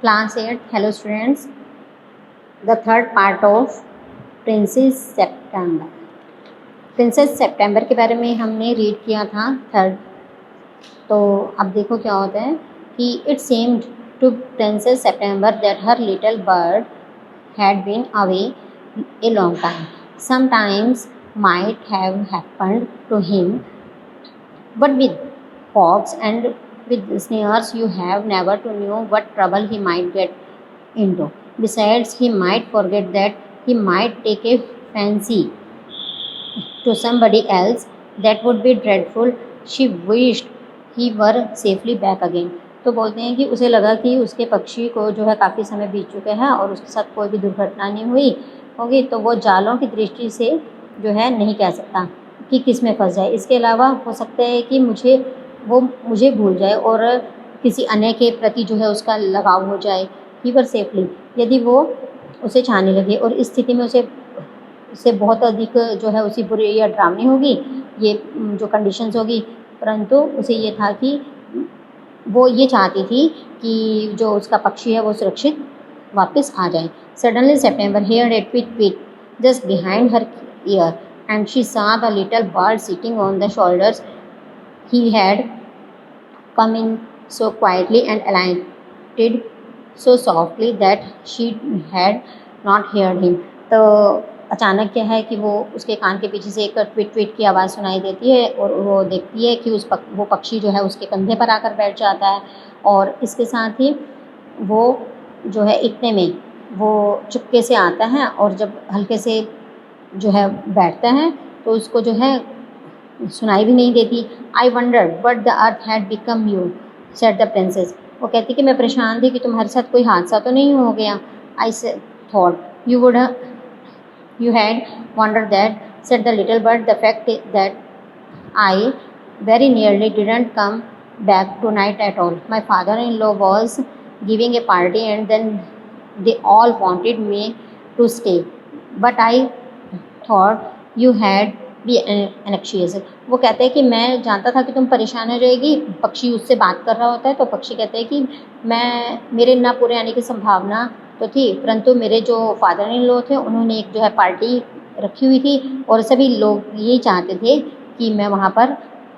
Class 8, hello students. The third part of Princess September. Princess September के बारे में हमने रीड किया था थर्ड। तो अब देखो क्या होता है कि it seemed to Princess September that her little bird had been away a long time. Sometimes might have happened to him, but with hawks and with snares you have never to know what trouble he might get into. Besides, he might forget that he might take a fancy to somebody else. That would be dreadful. She wished he were safely back again. तो बोलते हैं कि उसे लगा कि उसके पक्षी को जो है काफ़ी समय बीत चुके हैं और उसके साथ कोई भी दुर्घटना नहीं हुई होगी, तो वो जालों की दृष्टि से जो है नहीं कह सकता कि किस में फंस जाए। इसके अलावा हो सकता है कि मुझे भूल जाए और किसी अन्य के प्रति जो है उसका लगाव हो जाए। ही वर सेफली, यदि वो उसे चाहने लगे और इस स्थिति में उससे बहुत अधिक जो है उसी बुरी या डरावनी होगी ये जो कंडीशंस होगी, परंतु उसे ये था कि वो ये चाहती थी कि जो उसका पक्षी है वो सुरक्षित वापस आ जाए। Suddenly September heard a tweet just behind her ear and she saw the little bird sitting on the shoulders. He had come in so quietly and alighted so softly that she had not heard him. तो अचानक क्या है कि वो उसके कान के पीछे से एक ट्वीट की आवाज़ सुनाई देती है और वो देखती है कि वो पक्षी जो है उसके कंधे पर आकर बैठ जाता है और इसके साथ ही वो जो है इतने में वो चुपके से आता है और जब हल्के से जो है बैठता है तो उसको जो है सुनाई भी नहीं देती। आई wandered but the earth had become you said the princess. वो कहती कि मैं परेशान थी कि तुम्हारे साथ कोई हादसा तो नहीं हो गया। I thought you had wondered that, said the little bird. The fact that I very nearly didn't come back tonight at all. My father-in-law was giving a party and then they all wanted me to stay, but I thought you had be anxious. वो कहते हैं कि मैं जानता था कि तुम परेशान हो जाएगी। पक्षी उससे बात कर रहा होता है तो पक्षी कहते हैं कि मेरे ना पूरे आने की संभावना तो थी, परंतु मेरे जो फादर इन लॉ थे उन्होंने एक जो है पार्टी रखी हुई थी और सभी लोग यही चाहते थे कि मैं वहाँ पर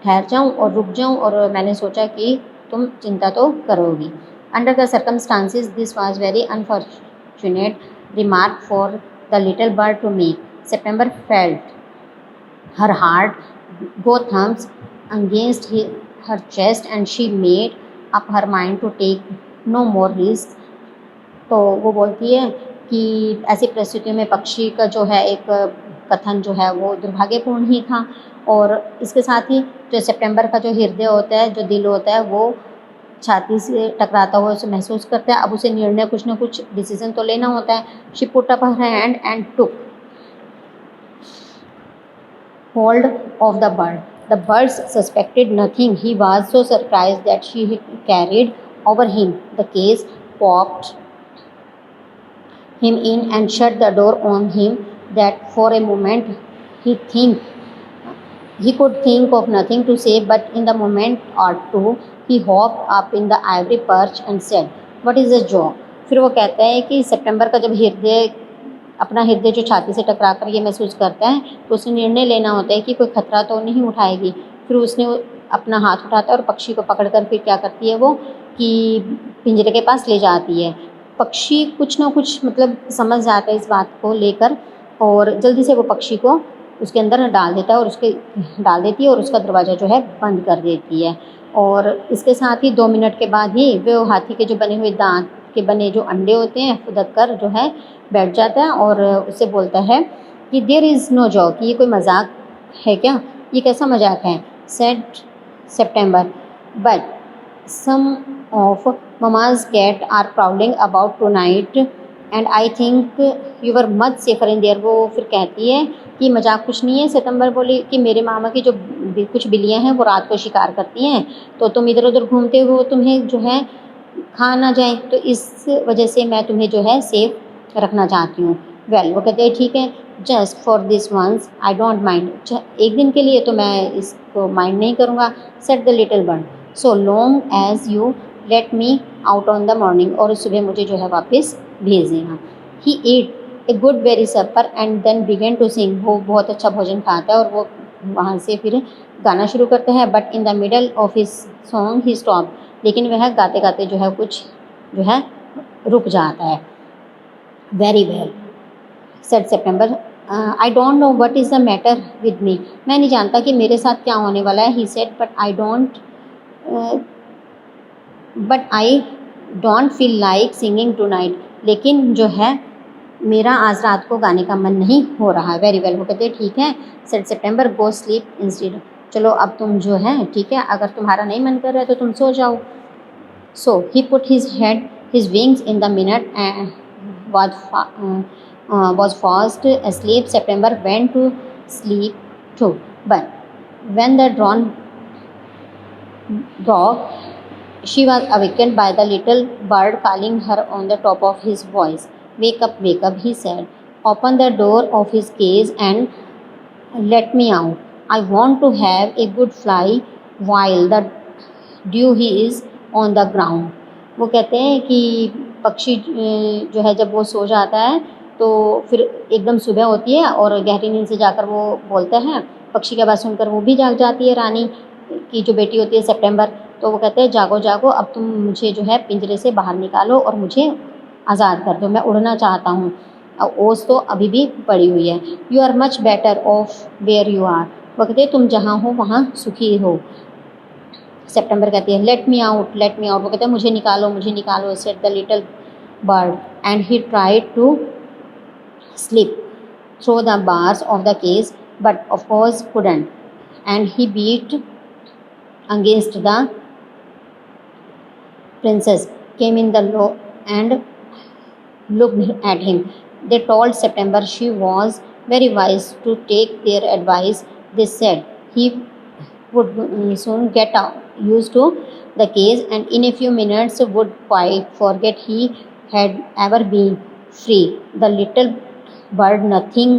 ठहर जाऊँ और रुक जाऊँ और मैंने सोचा कि तुम चिंता तो करोगी। Under the circumstances this was very unfortunate remark for the little bird to make. September felt her heart go thumps against her chest and she made up her mind to take no more risk. तो वो बोलती है कि ऐसी परिस्थितियों में पक्षी का जो है एक कथन जो है वो दुर्भाग्यपूर्ण ही था और इसके साथ ही जो सितंबर का जो हृदय होता है, जो दिल होता है, वो छाती से टकराता हुआ उसे महसूस करता है। अब उसे निर्णय कुछ ना कुछ डिसीजन तो लेना होता है। She put up her hand and took hold of the bird. The birds suspected nothing. He was so surprised that she carried over him the case, popped him in and shut the door on him that for a moment he could think of nothing to say, but in the moment or two he hopped up in the ivory perch and said, what is the job? फिर वो कहता है कि सितंबर का जब अपना हृदय जो छाती से टकरा कर ये महसूस करता है तो उसे निर्णय लेना होता है कि कोई खतरा तो नहीं उठाएगी। फिर उसने अपना हाथ उठाता है और पक्षी को पकड़कर फिर क्या करती है वो कि पिंजरे के पास ले जाती है। पक्षी कुछ ना कुछ मतलब समझ जाता है इस बात को लेकर और जल्दी से वो पक्षी को उसके अंदर डाल देती है और उसका दरवाज़ा जो है बंद कर देती है। और इसके साथ ही 2 मिनट के बाद ही वो हाथी के जो बने हुए दांत के बने जो अंडे होते हैं फुदक कर जो है बैठ जाता है और उससे बोलता है कि देयर इज़ नो जॉक, ये कोई मजाक है क्या, ये कैसा मजाक है। Said September but some of mama's cat are prowling about tonight and I think you are much safer in there. वो फिर कहती है कि मजाक कुछ नहीं है। सितंबर बोली कि मेरे मामा की जो कुछ बिल्लियाँ हैं वो रात को शिकार करती हैं तो तुम इधर उधर घूमते हो, तुम्हें जो है खा ना जाए, तो इस वजह से मैं तुम्हें जो है सेफ रखना चाहती हूँ। वेल वो कहते हैं ठीक है, just for this once I don't mind, एक दिन के लिए तो मैं इसको माइंड नहीं करूँगा। Said the little bird, so long as you let me out on the morning, और सुबह मुझे जो है वापस भेज देना। He eat a good very supper and then began to sing, वो बहुत अच्छा भोजन खाता है और वो वहाँ से फिर गाना शुरू करते हैं। But in the middle of his song he stop, लेकिन वह गाते गाते जो है कुछ जो है रुक जाता है। Very well said September, I don't know what is the matter with me, मैं नहीं जानता कि मेरे साथ क्या होने वाला है। He said but I don't feel like singing tonight, लेकिन जो है मेरा आज रात को गाने का मन नहीं हो रहा। वेरी वेल, वो कहते हैं ठीक है। सेड सितंबर, गो स्लीप इंस्टेड, चलो अब तुम जो है ठीक है, अगर तुम्हारा नहीं मन कर रहा है तो तुम सो जाओ। So he put his head his wings in the minute and was fast asleep. September went to sleep too. But when the dawn broke, she was awakened by the little bird calling her on the top of his voice. Wake up, he said. Open the door of his cage and let me out. I want to have a good fly while the dew is on the ground. वो कहते हैं कि पक्षी जो है जब वो सो जाता है तो फिर एकदम सुबह होती है और गहरी नींद से जाकर वो बोलते हैं। पक्षी की आवाज़ सुनकर वो भी जाग जाती है, रानी की जो बेटी होती है सितंबर। तो वो कहते हैं जागो जागो, अब तुम मुझे जो है पिंजरे से बाहर निकालो और मुझे आज़ाद कर दो, मैं उड़ना चाहता हूँ। अब ओस तो अभी भी पड़ी हुई है। You are much better off where you are, वो कहते हैं तुम जहाँ हो वहाँ सुखी हो। सितंबर कहती है लेट मी आउट, वो कहते हैं मुझे निकालो, said the little bird and he tried to slip through the bars of the cage but of course couldn't, and he beat against the princess came in the low and looked at him. They told September she was very wise to take their advice. They said he would soon get used to the cage and in a few minutes would quite forget he had ever been free. The little bird nothing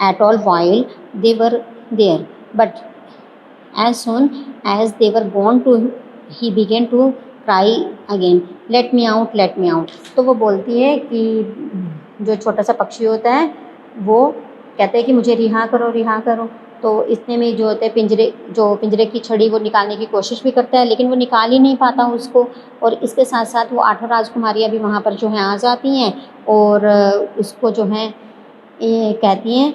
at all while they were there, but as soon as they were gone to he began to cry again, let me out, let me out. तो वो बोलती है कि जो छोटा सा पक्षी होता है वो कहते हैं कि मुझे रिहा करो। तो इतने में जो होते हैं पिंजरे की छड़ी वो निकालने की कोशिश भी करता है, लेकिन वो निकाल ही नहीं पाता उसको। और इसके साथ साथ वो 8 राजकुमारियाँ भी वहाँ पर जो हैं आ जाती हैं और उसको जो हैं ये कहती हैं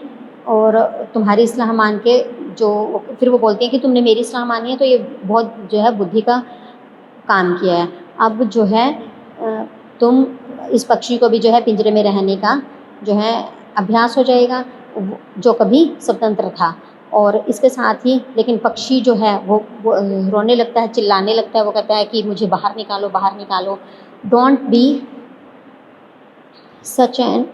और तुम्हारी सलाह मान के जो फिर वो बोलती हैं कि तुमने मेरी सलाह मानी है तो ये बहुत जो है बुद्धि का काम किया है। अब जो है तुम इस पक्षी को भी जो है पिंजरे में रहने का जो है अभ्यास हो जाएगा जो कभी स्वतंत्र था। और इसके साथ ही लेकिन पक्षी जो है वो रोने लगता है, चिल्लाने लगता है। वो कहता है कि मुझे बाहर निकालो, don't be such an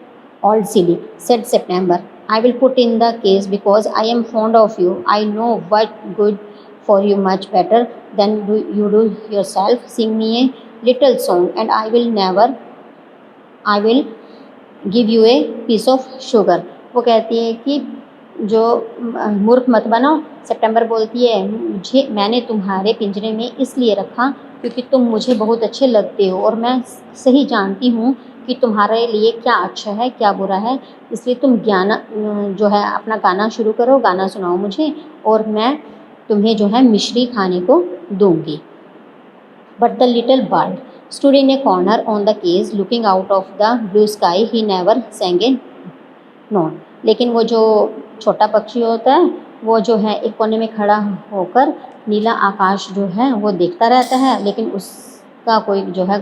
old silly, said September. I will put in the case because I am fond of you. I know what good for you much better than you do yourself. Sing me a little song and I will give you a piece of sugar. वो कहती है कि जो मूर्ख मत बनो। सितंबर बोलती है मैंने तुम्हारे पिंजरे में इसलिए रखा क्योंकि तुम मुझे बहुत अच्छे लगते हो और मैं सही जानती हूँ कि तुम्हारे लिए क्या अच्छा है क्या बुरा है, इसलिए तुम जो है अपना गाना शुरू करो, गाना सुनाओ मुझे और मैं तुम्हें जो है मिश्री खाने को दूंगी। But the little bird stood in a corner on the cage looking out of the blue sky, he never sang a note. लेकिन वो जो छोटा पक्षी होता है वो जो है एक कोने में खड़ा होकर नीला आकाश जो है वो देखता रहता है, लेकिन उसका कोई जो है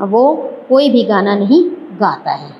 वो कोई भी गाना नहीं गाता है।